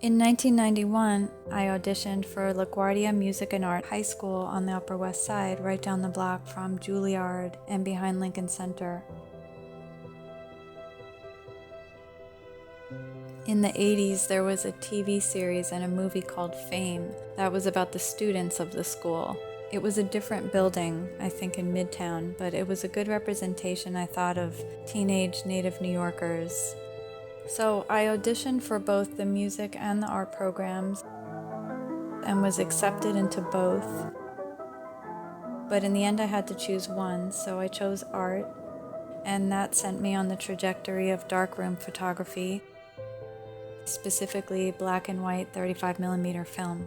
In 1991, I auditioned for LaGuardia Music and Art High School on the Upper West Side, right down the block from Juilliard and behind Lincoln Center. In the 80s, there was a TV series and a movie called Fame that was about the students of the school. It was a different building, I think in Midtown, but it was a good representation, I thought, of teenage native New Yorkers. So I auditioned for both the music and the art programs and was accepted into both. But in the end, I had to choose one, so I chose art, and that sent me on the trajectory of darkroom photography, specifically black and white 35mm film.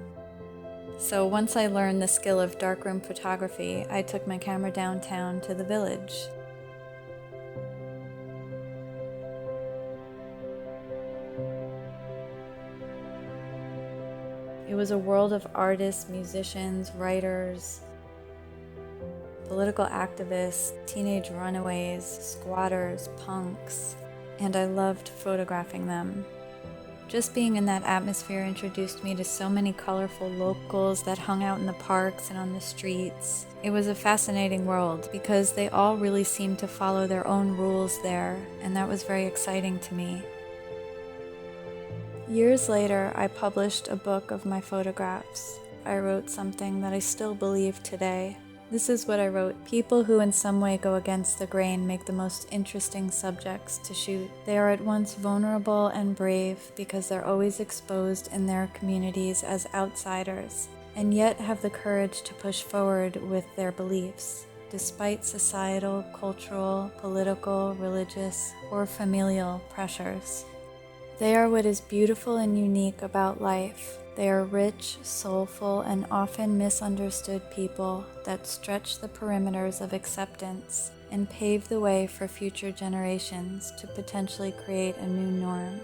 So once I learned the skill of darkroom photography, I took my camera downtown to the Village. It was a world of artists, musicians, writers, political activists, teenage runaways, squatters, punks, and I loved photographing them. Just being in that atmosphere introduced me to so many colorful locals that hung out in the parks and on the streets. It was a fascinating world because they all really seemed to follow their own rules there, and that was very exciting to me. Years later, I published a book of my photographs. I wrote something that I still believe today. This is what I wrote: people who in some way go against the grain make the most interesting subjects to shoot. They are at once vulnerable and brave because they're always exposed in their communities as outsiders, and yet have the courage to push forward with their beliefs, despite societal, cultural, political, religious, or familial pressures. They are what is beautiful and unique about life. They are rich, soulful, and often misunderstood people that stretch the perimeters of acceptance and pave the way for future generations to potentially create a new norm.